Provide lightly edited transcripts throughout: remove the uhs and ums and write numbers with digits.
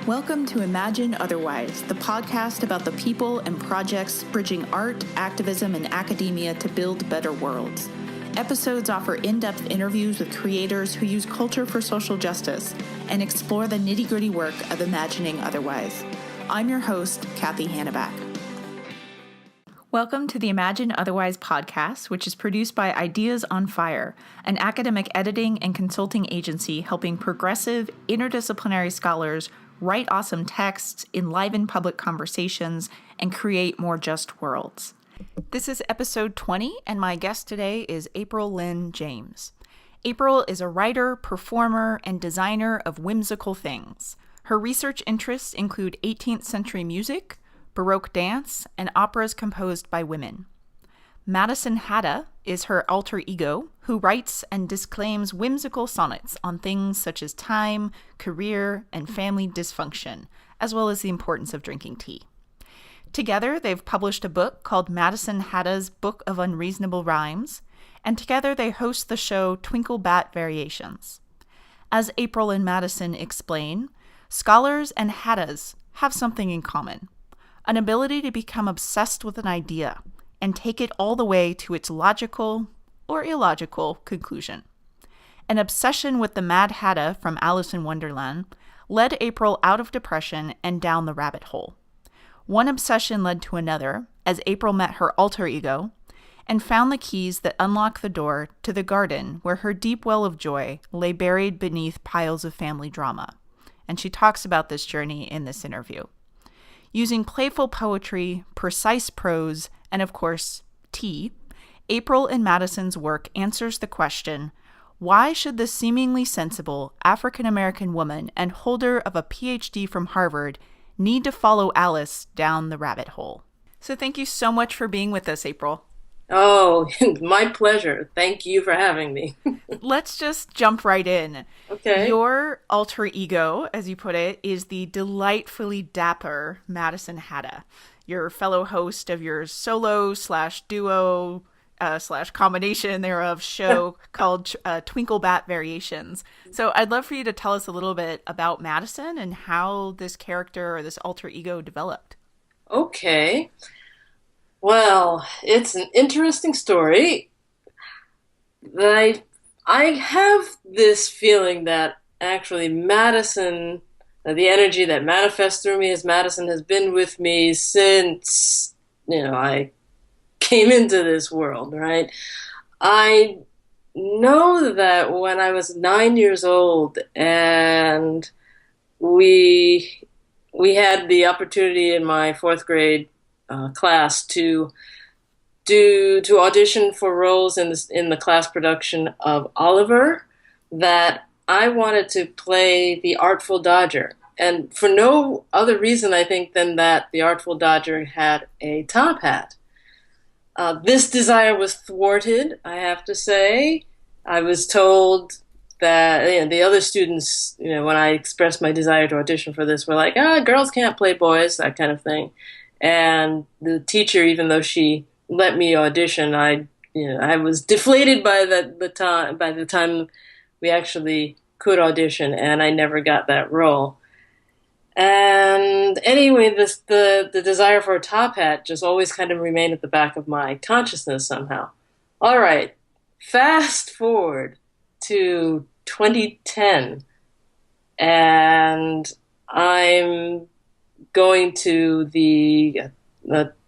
Welcome to Imagine Otherwise, the podcast about the people and projects bridging art, activism, and academia to build better worlds. Episodes offer in-depth interviews with creators who use culture for social justice and explore the nitty-gritty work of imagining otherwise. I'm your host, Kathy Hanneback. Welcome to the Imagine Otherwise podcast, which is produced by Ideas on Fire, an academic editing and consulting agency helping progressive, interdisciplinary scholars write awesome texts, enliven public conversations, and create more just worlds. This is episode 20, and my guest today is Lynn James. April is a writer, performer, and designer of whimsical things. Her research interests include 18th century music, Baroque dance, and operas composed by women. Madison Hatta is her alter ego, who writes and disclaims whimsical sonnets on things such as time, career, and family dysfunction, as well as the importance of drinking tea. Together, they've published a book called Madison Hatta's Book of Unreasonable Rhymes, and together they host the show Twinkle Variations. As April and Madison explain, scholars and Hattas have something in common: an ability to become obsessed with an idea and take it all the way to its logical or illogical conclusion. An obsession with the Mad Hatta from Alice in Wonderland led April out of depression and down the rabbit hole. One obsession led to another as April met her alter ego and found the keys that unlock the door to the garden where her deep well of joy lay buried beneath piles of family drama. And she talks about this journey in this interview. Using playful poetry, precise prose, and of course, tea, April and Madison's work answers the question, why should this seemingly sensible African-American woman and holder of a PhD from Harvard need to follow Alice down the rabbit hole? So thank you so much for being with us, April. Oh, my pleasure. Thank you for having me. Let's just jump right in. Okay. Your alter ego, as you put it, is the delightfully dapper Madison Hatta, your fellow host of your solo/duo /combination thereof show called Twinkle Variations. So I'd love for you to tell us a little bit about Madison and how this character or this alter ego developed. Okay. Well, it's an interesting story. I have this feeling that actually Madison, the energy that manifests through me as Madison has been with me since, I came into this world, right? I know that when I was 9 years old and we had the opportunity in my fourth grade class to audition for roles in the class production of Oliver, that I wanted to play the Artful Dodger. And for no other reason, I think, than that the Artful Dodger had a top hat. This desire was thwarted, I have to say. I was told that the other students, when I expressed my desire to audition for this, were like, girls can't play boys, that kind of thing. And the teacher, even though she let me audition, I was deflated by the time we actually could audition, and I never got that role. And anyway, the desire for a top hat just always kind of remained at the back of my consciousness somehow. All right, fast forward to 2010, and I'm going to the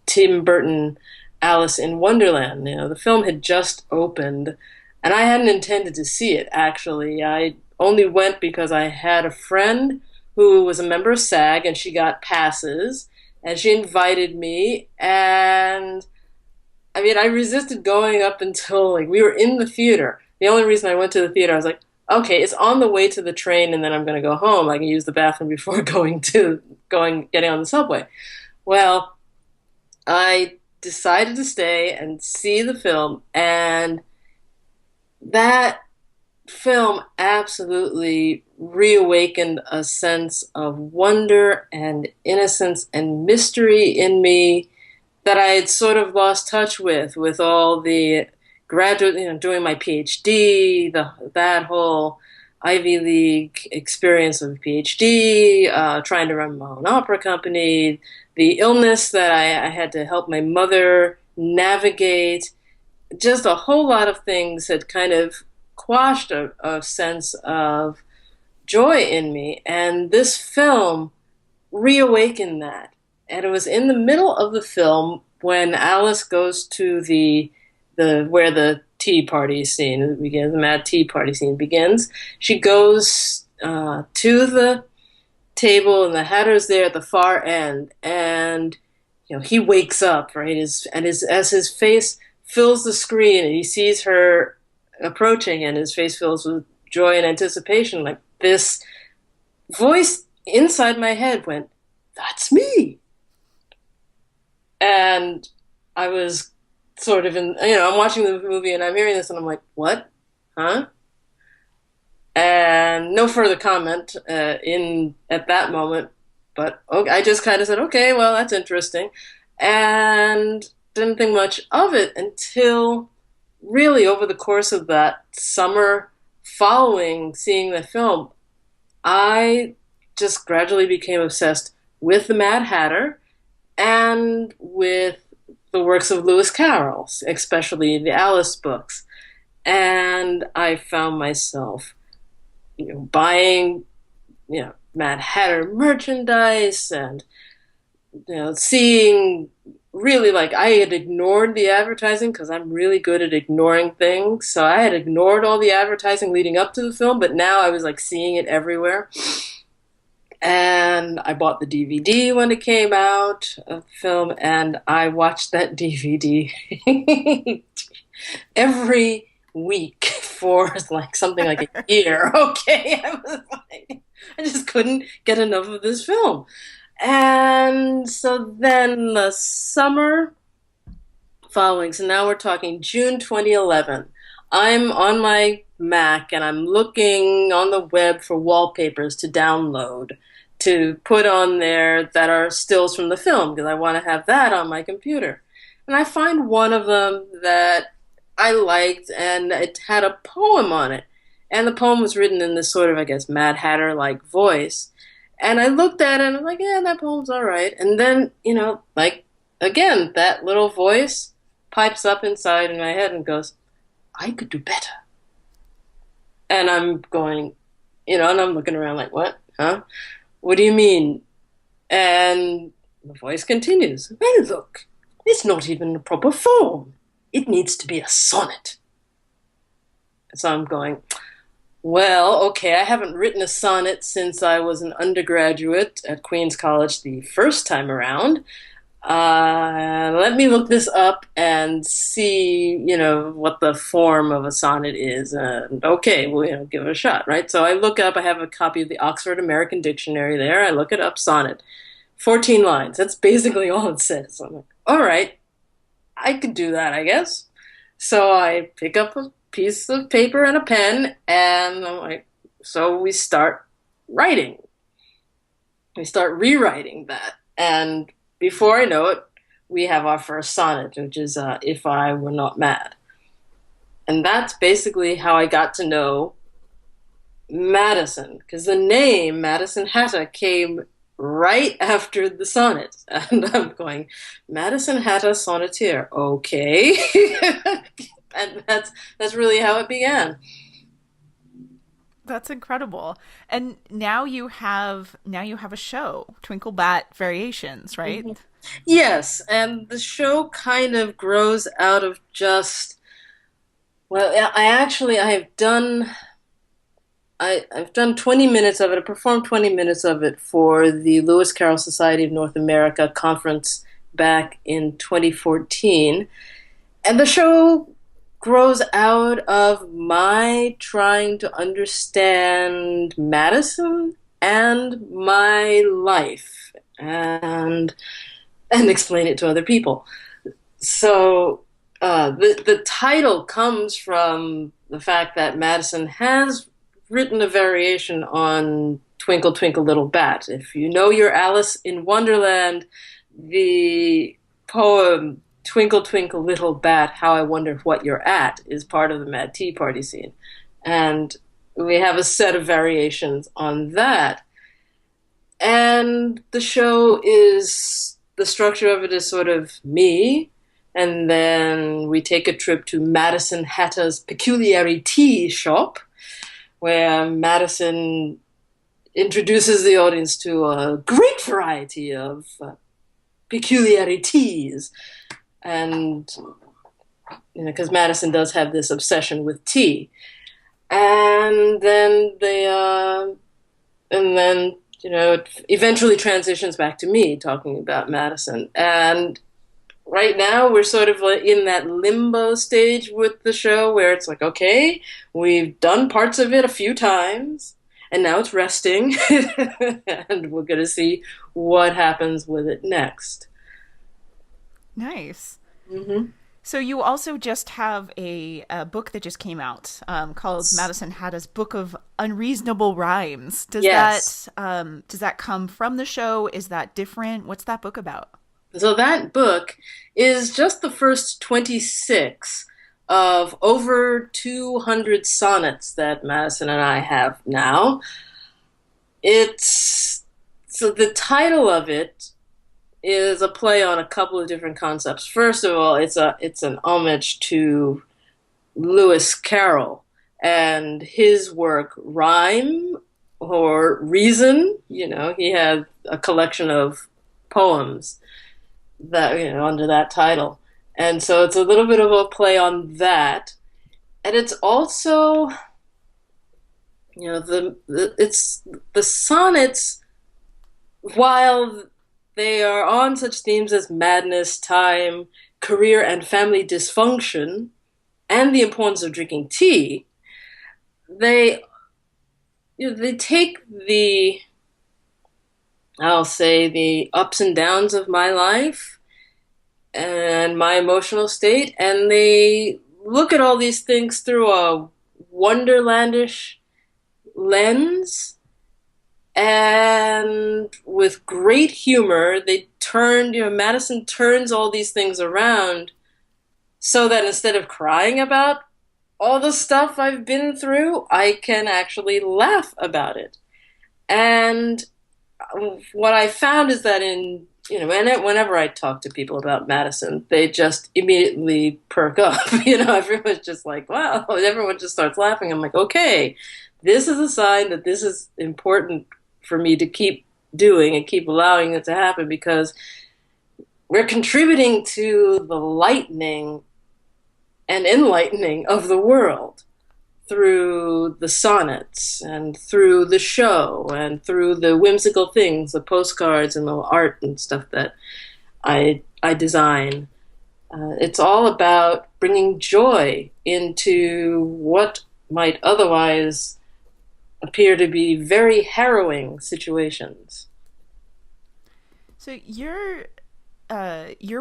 Tim Burton Alice in Wonderland. The film had just opened, and I hadn't intended to see it, actually. I only went because I had a friend who was a member of SAG, and she got passes, and she invited me, and I resisted going up until we were in the theater. The only reason I went to the theater, I was like, okay, it's on the way to the train, and then I'm going to go home. I can use the bathroom before getting on the subway. Well, I decided to stay and see the film, and that film absolutely reawakened a sense of wonder and innocence and mystery in me that I had sort of lost touch with all the graduate, doing my PhD, that whole Ivy League experience of a PhD, trying to run my own opera company, the illness that I had to help my mother navigate, just a whole lot of things had kind of quashed a sense of joy in me. And this film reawakened that. And it was in the middle of the film when Alice goes to the where the tea party scene begins, the mad tea party scene begins. She goes to the table, and the Hatter's there at the far end, and he wakes up, right? As his face fills the screen, and he sees her approaching, and his face fills with joy and anticipation. Like, this voice inside my head went, "That's me," and I was sort of I'm watching the movie and I'm hearing this and I'm like, what? Huh? And no further comment at that moment, but okay, I just kind of said, okay, well, that's interesting, and didn't think much of it until really over the course of that summer following seeing the film, I just gradually became obsessed with the Mad Hatter and with the works of Lewis Carroll, especially the Alice books. And I found myself, buying, Mad Hatter merchandise and, seeing really, like, I had ignored the advertising because I'm really good at ignoring things. So I had ignored all the advertising leading up to the film, but now I was like seeing it everywhere. And I bought the DVD when it came out of the film, and I watched that DVD every week for like something like a year. Okay, I just couldn't get enough of this film. And so then the summer following, so now we're talking June 2011. I'm on my Mac and I'm looking on the web for wallpapers to download, to put on there that are stills from the film, because I want to have that on my computer. And I find one of them that I liked, and it had a poem on it. And the poem was written in this sort of, I guess, Mad Hatter-like voice. And I looked at it and I'm like, yeah, that poem's all right. And then, like, again, that little voice pipes up inside in my head and goes, I could do better. And I'm going, and I'm looking around like, what? Huh? What do you mean? And the voice continues, well, look, it's not even a proper form. It needs to be a sonnet. So I'm going, well, okay, I haven't written a sonnet since I was an undergraduate at Queen's College the first time around. Let me look this up and see, what the form of a sonnet is. And okay, well, give it a shot, right? So I look up, I have a copy of the Oxford American Dictionary there. I look it up, sonnet. 14 lines. That's basically all it says. I'm like, all right, I could do that, I guess. So I pick up a piece of paper and a pen, and I'm like, so we start writing. We start rewriting that. And before I know it, we have our first sonnet, which is If I Were Not Mad. And that's basically how I got to know Madison, because the name Madison Hatter came right after the sonnet. And I'm going, Madison Hatter Sonneteer, okay. And that's really how it began. That's incredible. And now you have a show, Twinkle Bat Variations, right? Mm-hmm. Yes, and the show kind of grows out of just, well, I've done 20 minutes of it. I performed 20 minutes of it for the Lewis Carroll Society of North America conference back in 2014. And the show grows out of my trying to understand Madison and my life and explain it to other people. So the title comes from the fact that Madison has written a variation on Twinkle, Twinkle, Little Bat. If you know your Alice in Wonderland, the poem Twinkle, Twinkle, Little Bat, How I Wonder What You're At is part of the Mad Tea Party scene. And we have a set of variations on that. And the show is, the structure of it is sort of me, and then we take a trip to Madison Hatta's Peculiarity Tea Shop, where Madison introduces the audience to a great variety of peculiarities. And, because Madison does have this obsession with tea. And then it eventually transitions back to me talking about Madison. And right now we're sort of like in that limbo stage with the show where it's like, okay, we've done parts of it a few times and now it's resting and we're going to see what happens with it next. Nice. Mm-hmm. So you also just have a book that just came out called Madison Hatta's Book of Unreasonable Rhymes. Yes. Does that come from the show? Is that different? What's that book about? So that book is just the first 26 of over 200 sonnets that Madison and I have now. So the title of it is a play on a couple of different concepts. First of all, it's an homage to Lewis Carroll and his work Rhyme or Reason. He had a collection of poems that under that title, and so it's a little bit of a play on that. And it's also it's the sonnets, while they are on such themes as madness, time, career and family dysfunction, and the importance of drinking tea. They take I'll say, the ups and downs of my life and my emotional state, and they look at all these things through a wonderlandish lens. And with great humor, Madison turns all these things around so that instead of crying about all the stuff I've been through, I can actually laugh about it. And what I found is that whenever I talk to people about Madison, they just immediately perk up. Everyone's just like, wow, everyone just starts laughing. I'm like, okay, this is a sign that this is important for me to keep doing and keep allowing it to happen, because we're contributing to the lightening and enlightening of the world through the sonnets and through the show and through the whimsical things, the postcards and the art and stuff that I design. It's all about bringing joy into what might otherwise appear to be very harrowing situations. So your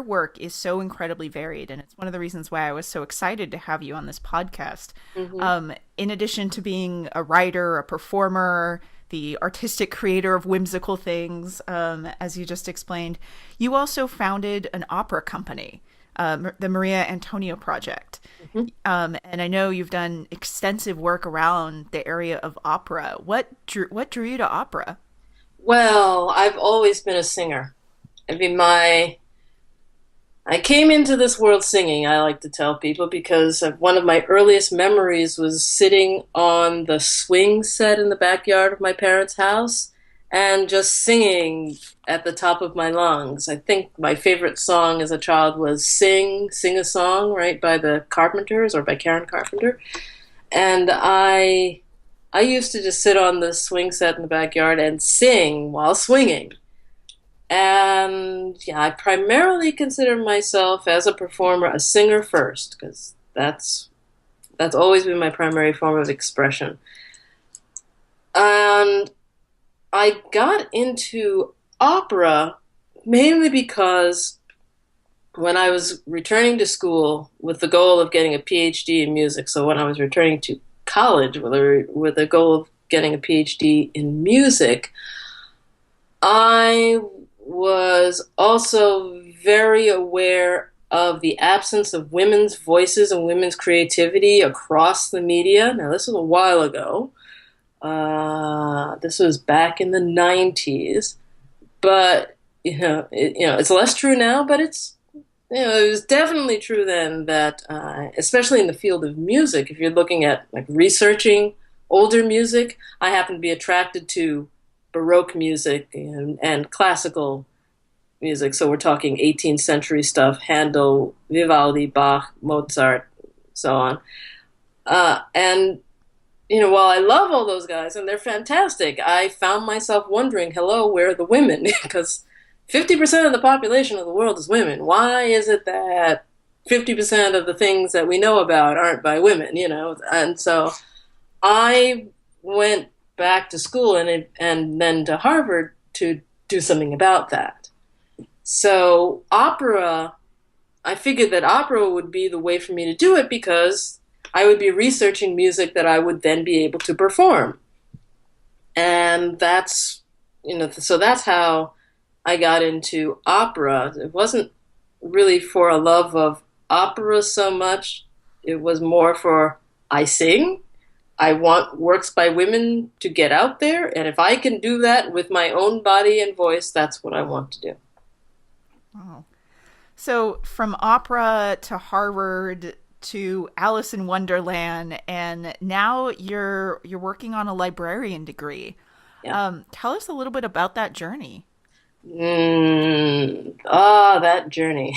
work is so incredibly varied, and it's one of the reasons why I was so excited to have you on this podcast. Mm-hmm. In addition to being a writer, a performer, the artistic creator of whimsical things, as you just explained, you also founded an opera company, the Maria Antonia Project. Mm-hmm. And I know you've done extensive work around the area of opera. What drew you to opera? Well, I've always been a singer. I came into this world singing, I like to tell people, because one of my earliest memories was sitting on the swing set in the backyard of my parents' house and just singing at the top of my lungs. I think my favorite song as a child was Sing a Song, right, by the Carpenters, or by Karen Carpenter. And I used to just sit on the swing set in the backyard and sing while swinging. And I primarily consider myself as a performer a singer first, because that's always been my primary form of expression. And I got into opera mainly because when I was returning to school with the goal of getting a PhD in music, so when I was returning to college with the goal of getting a PhD in music, I was also very aware of the absence of women's voices and women's creativity across the media. Now, this was a while ago, This was back in the 90s, but it's less true now, but it was definitely true then that, especially in the field of music, if you're looking at like researching older music, I happen to be attracted to Baroque music and classical music. So we're talking 18th century stuff, Handel, Vivaldi, Bach, Mozart, so on. And while I love all those guys and they're fantastic, I found myself wondering, hello, where are the women? Because 50% of the population of the world is women. Why is it that 50% of the things that we know about aren't by women, And so I went back to school and then to Harvard to do something about that. So I figured that opera would be the way for me to do it because I would be researching music that I would then be able to perform. And so that's how I got into opera. It wasn't really for a love of opera so much. It was more for, I sing. I want works by women to get out there. And if I can do that with my own body and voice, that's what I want to do. Wow. So from opera to Harvard to Alice in Wonderland, and now you're working on a librarian degree. Yeah. Tell us a little bit about that journey. That journey.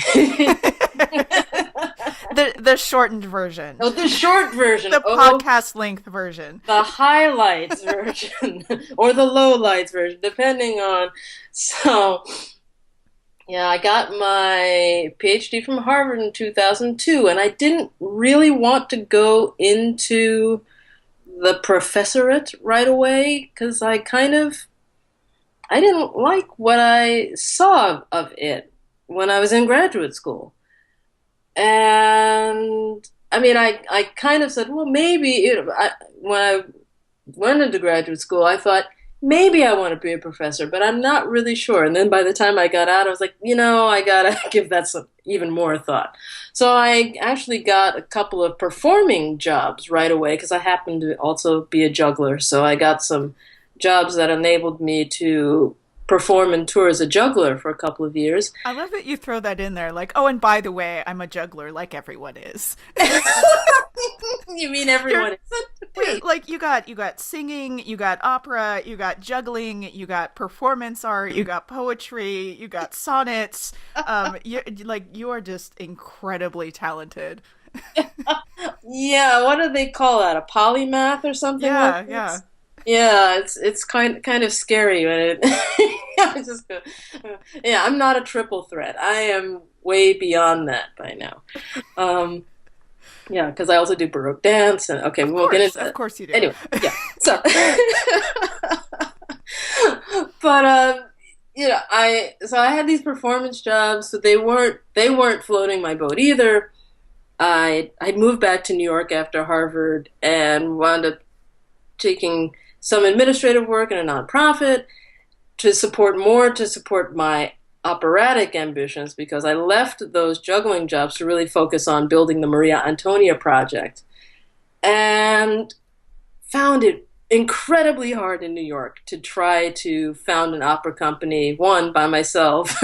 The shortened version. Oh, the short version. The podcast length version. The highlights version or the lowlights version, depending on. So, yeah, I got my PhD from Harvard in 2002, and I didn't really want to go into the professorate right away because I didn't like what I saw of it when I was in graduate school. And I mean, I kind of said, well, maybe when I went into graduate school, I thought maybe I want to be a professor, but I'm not really sure. And then by the time I got out, I was like, I gotta give that some even more thought. So I actually got a couple of performing jobs right away because I happened to also be a juggler. So I got some jobs that enabled me to perform and tour as a juggler for a couple of years. I love that you throw that in there, like, oh, and by the way, I'm a juggler, like everyone is. You mean everyone is? Wait, like you got singing, you got opera, you got juggling, you got performance art, you got poetry, you got sonnets. You are just incredibly talented. Yeah, what do they call that? A polymath or something? Yeah, like yeah. Yeah, it's kind of scary when I just go, yeah, I'm not a triple threat. I am way beyond that by now. Yeah, because I also do Baroque dance, and okay, we'll get into that. Of course you do. Anyway, yeah. So, but I had these performance jobs, so they weren't floating my boat either. I moved back to New York after Harvard and wound up taking some administrative work in a nonprofit to support my operatic ambitions because I left those juggling jobs to really focus on building the Maria Antonia project and found it incredibly hard in New York to try to found an opera company, one, by myself,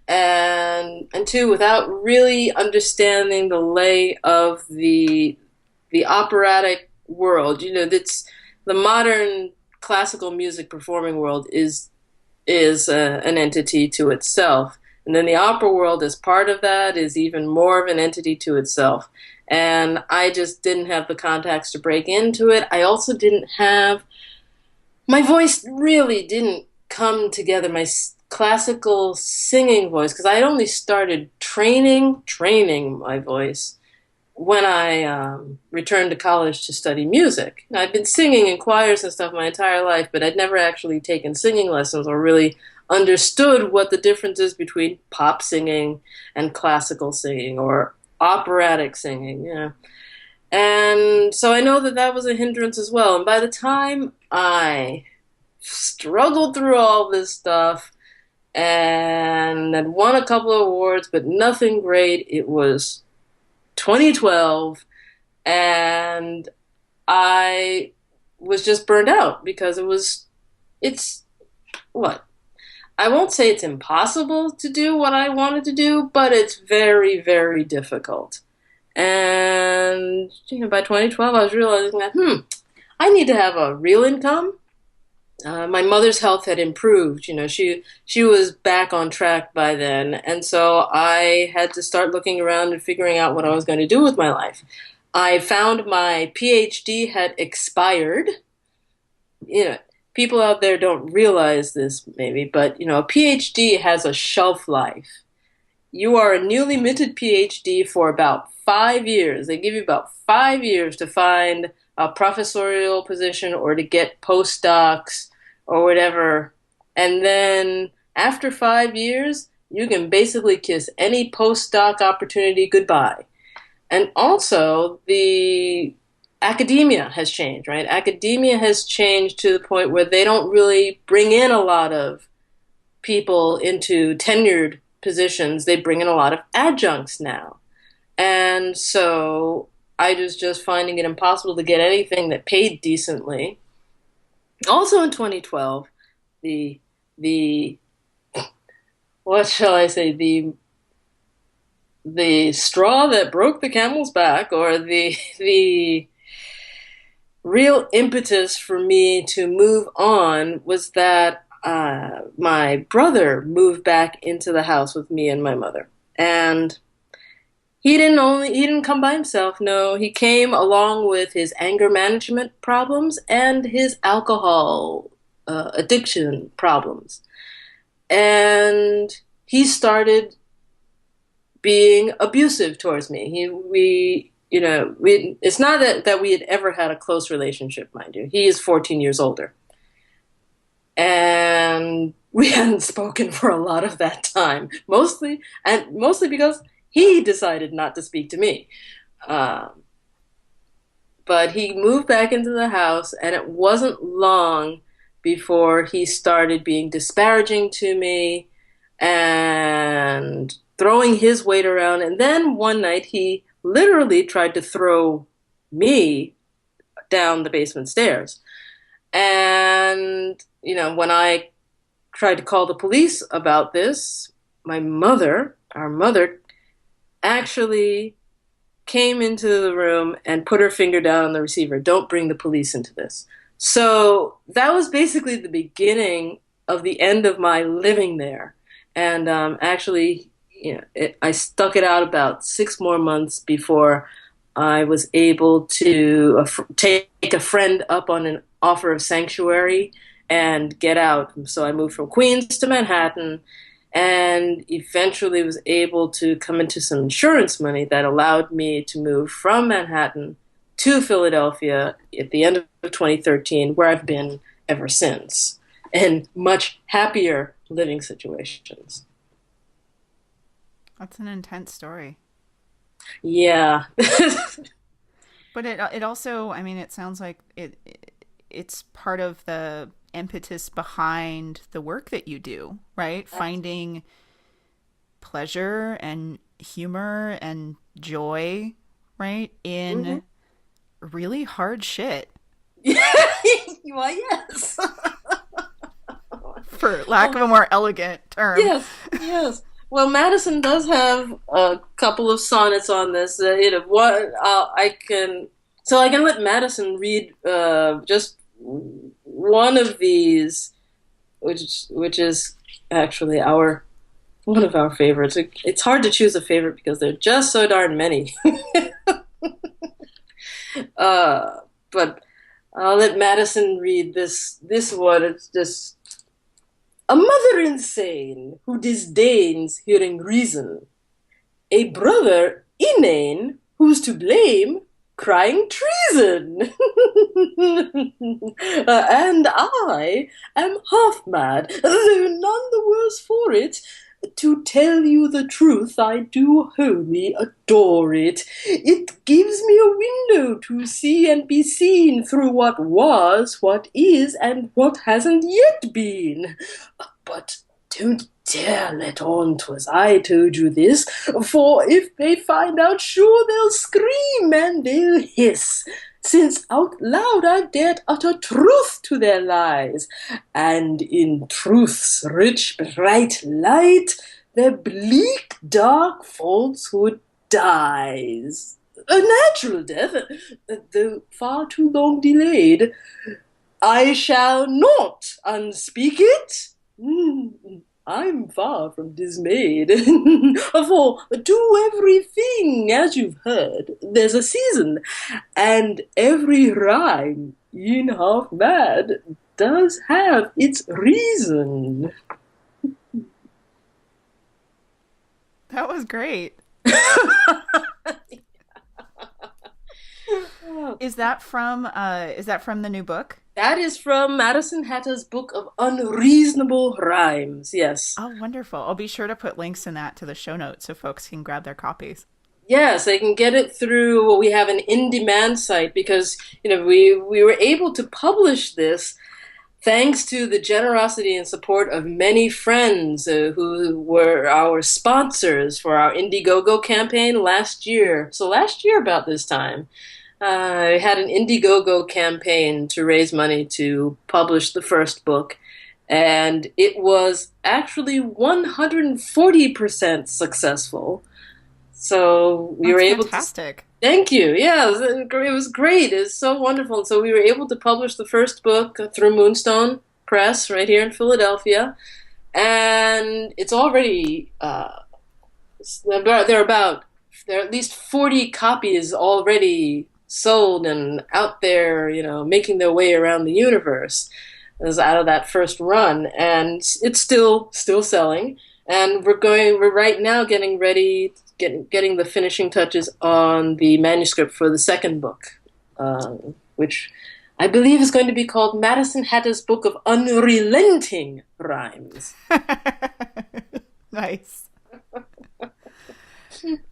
and two, without really understanding the lay of the operatic world. That's the modern classical music performing world is an entity to itself, and then the opera world as part of that is even more of an entity to itself. And I just didn't have the contacts to break into it. I also didn't have my voice really didn't come together. My classical singing voice, because I had only started training my voice when I returned to college to study music. I'd been singing in choirs and stuff my entire life, but I'd never actually taken singing lessons or really understood what the difference is between pop singing and classical singing or operatic singing. And so I know that was a hindrance as well. And by the time I struggled through all this stuff and had won a couple of awards, but nothing great, it was 2012, and I was just burned out because it's what? I won't say it's impossible to do what I wanted to do, but it's very, very difficult. And by 2012, I was realizing that, I need to have a real income. My mother's health had improved. She was back on track by then, and so I had to start looking around and figuring out what I was going to do with my life. I found my PhD had expired. People out there don't realize this maybe, but a PhD has a shelf life. You are a newly minted PhD for about 5 years. They give you about 5 years to find a professorial position or to get postdocs or whatever. And then after 5 years, you can basically kiss any postdoc opportunity goodbye. And also, the academia has changed, right? Academia has changed to the point where they don't really bring in a lot of people into tenured positions. They bring in a lot of adjuncts now. And so I was just finding it impossible to get anything that paid decently. Also in 2012, the what shall I say, the straw that broke the camel's back, or the real impetus for me to move on, was that my brother moved back into the house with me and my mother. And he didn't come by himself. No, he came along with his anger management problems and his alcohol addiction problems. And he started being abusive towards me. It's not that we had ever had a close relationship, mind you. He is 14 years older. And we hadn't spoken for a lot of that time, mostly because he decided not to speak to me. But he moved back into the house, and it wasn't long before he started being disparaging to me and throwing his weight around. And then one night he literally tried to throw me down the basement stairs. And, when I tried to call the police about this, our mother, actually came into the room and put her finger down on the receiver. Don't bring the police into this. So that was basically the beginning of the end of my living there. And actually, I stuck it out about 6 more months before I was able to take a friend up on an offer of sanctuary and get out. So I moved from Queens to Manhattan, and eventually was able to come into some insurance money that allowed me to move from Manhattan to Philadelphia at the end of 2013, where I've been ever since, in much happier living situations. That's an intense story. Yeah. But it also, it sounds like it's part of the impetus behind the work that you do, right? Finding pleasure and humor and joy, right, in really hard shit. Well, yes. For lack of a more elegant term. Yes. Well, Madison does have a couple of sonnets on this. I can let Madison read just one of these, which is actually one of our favorites. It's hard to choose a favorite because there are just so darn many. But I'll let Madison read this one. It's just: a mother insane who disdains hearing reason. A brother inane who's to blame, crying treason. And I am half mad, though none the worse for it. To tell you the truth, I do wholly adore it. It gives me a window to see and be seen through what was, what is, and what hasn't yet been. But don't dare let on 'twas I told you this, for if they find out, sure they'll scream and they'll hiss. since out loud I've dared utter truth to their lies, and in truth's rich, bright light, their bleak, dark falsehood dies. A natural death, though far too long delayed. I shall not unspeak it. I'm far from dismayed. For to everything, as you've heard, there's a season, and every rhyme, in half mad, does have its reason. That was great. Is that from the new book? That is from Madison Hatta's book of Unreasonable Rhymes, yes. Oh, wonderful. I'll be sure to put links in that to the show notes so folks can grab their copies. Yes, they can get it through, well, we have an in-demand site because, we were able to publish this thanks to the generosity and support of many friends who were our sponsors for our Indiegogo campaign last year. So last year about this time, I had an Indiegogo campaign to raise money to publish the first book, and it was actually 140% successful. So we were able fantastic. to. Thank you. Yeah, it was great. It was so wonderful. And so we were able to publish the first book through Moonstone Press right here in Philadelphia, and it's already there are at least 40 copies already sold and out there, making their way around the universe as out of that first run, and it's still selling. And we're right now getting ready, getting the finishing touches on the manuscript for the second book, which I believe is going to be called Madison Hatta's Book of Unrelenting Rhymes. Nice.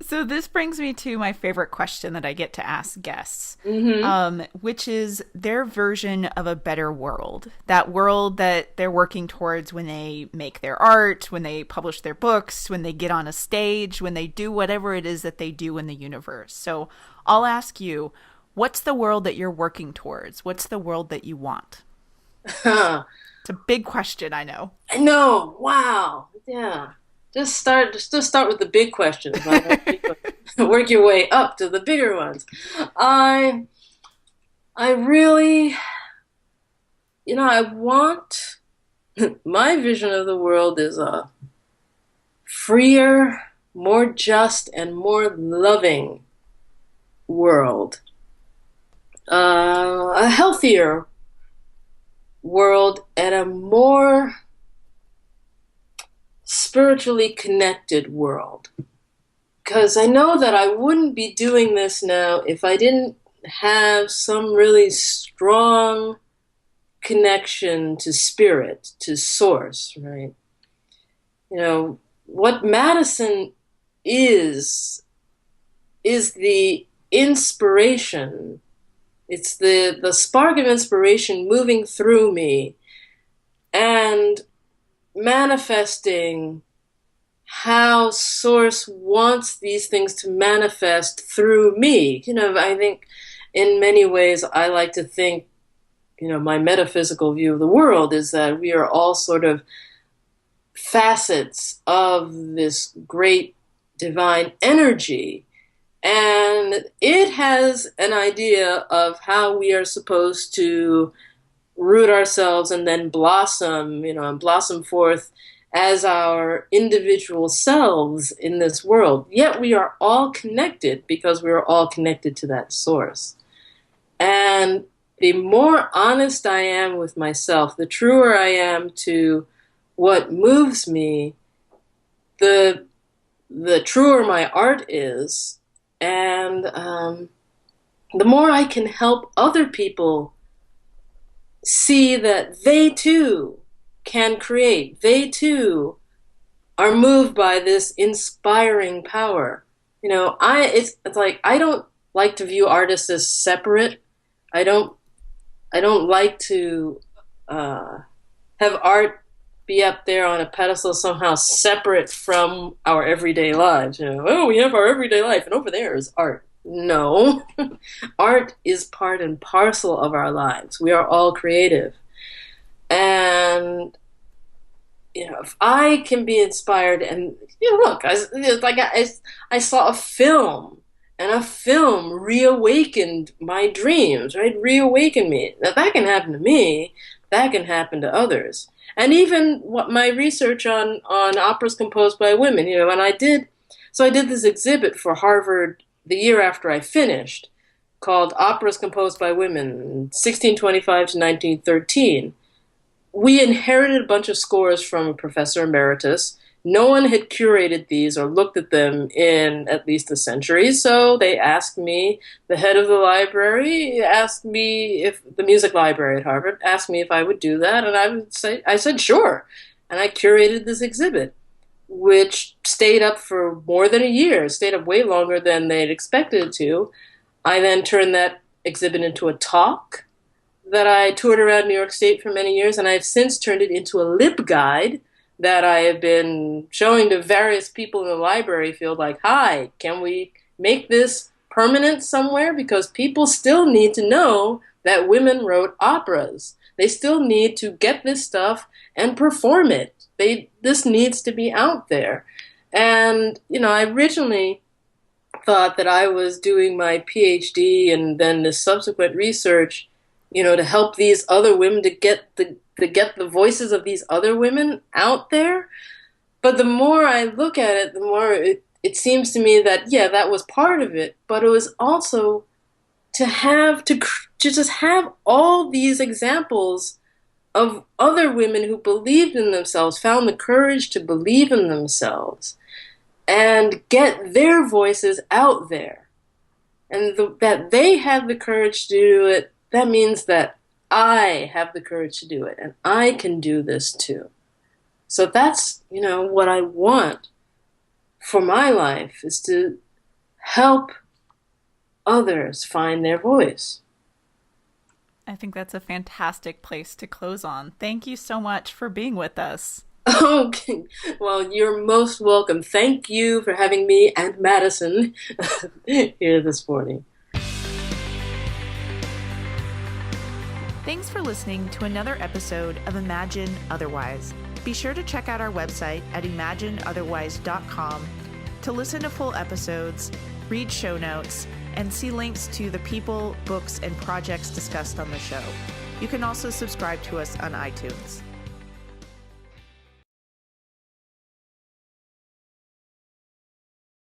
So this brings me to my favorite question that I get to ask guests, which is their version of a better world. That world that they're working towards when they make their art, when they publish their books, when they get on a stage, when they do whatever it is that they do in the universe. So I'll ask you, what's the world that you're working towards? What's the world that you want? It's a big question, I know. I know. Wow. Yeah. Just start with the big questions. Work your way up to the bigger ones. I really, I want, my vision of the world is a freer, more just, and more loving world. A healthier world and a more spiritually connected world. Because I know that I wouldn't be doing this now if I didn't have some really strong connection to spirit, to source, right? What Madison is the inspiration. It's the spark of inspiration moving through me and manifesting how Source wants these things to manifest through me. I think in many ways I like to think, my metaphysical view of the world is that we are all sort of facets of this great divine energy. And it has an idea of how we are supposed to root ourselves and then blossom, and blossom forth as our individual selves in this world. Yet we are all connected because we are all connected to that source. And the more honest I am with myself, the truer I am to what moves me, the truer my art is, and the more I can help other people see that they too can create. They too are moved by this inspiring power. It's like I don't like to view artists as separate. I don't like to have art be up there on a pedestal somehow separate from our everyday lives. We have our everyday life, and over there is art. No. Art is part and parcel of our lives. We are all creative. And if I can be inspired, and look, I saw a film, and a film reawakened my dreams, right? Reawakened me. Now that can happen to me. That can happen to others. And even what my research on operas composed by women, and I did this exhibit for Harvard the year after I finished, called Operas Composed by Women, 1625 to 1913. We inherited a bunch of scores from a professor emeritus. No one had curated these or looked at them in at least a century, so they asked me, the head of the library asked me, if the music library at Harvard asked me if I would do that, and I said sure. And I curated this exhibit, which stayed up for more than a year, stayed up way longer than they'd expected it to. I then turned that exhibit into a talk that I toured around New York State for many years, and I've since turned it into a LibGuide that I have been showing to various people in the library field, like, hi, can we make this permanent somewhere? Because people still need to know that women wrote operas. They still need to get this stuff and perform it. This needs to be out there. And, I originally thought that I was doing my PhD and then the subsequent research, to help these other women to get the voices of these other women out there. But the more I look at it, the more it seems to me that, yeah, that was part of it, but it was also to just have all these examples of other women who believed in themselves, found the courage to believe in themselves, and get their voices out there. And that they had the courage to do it, that means that I have the courage to do it, and I can do this too. So that's, what I want for my life, is to help others find their voice. I think that's a fantastic place to close on. Thank you so much for being with us. Okay. Well, you're most welcome. Thank you for having me and Madison here this morning. Thanks for listening to another episode of Imagine Otherwise. Be sure to check out our website at imagineotherwise.com to listen to full episodes, read show notes, and see links to the people, books, and projects discussed on the show. You can also subscribe to us on iTunes.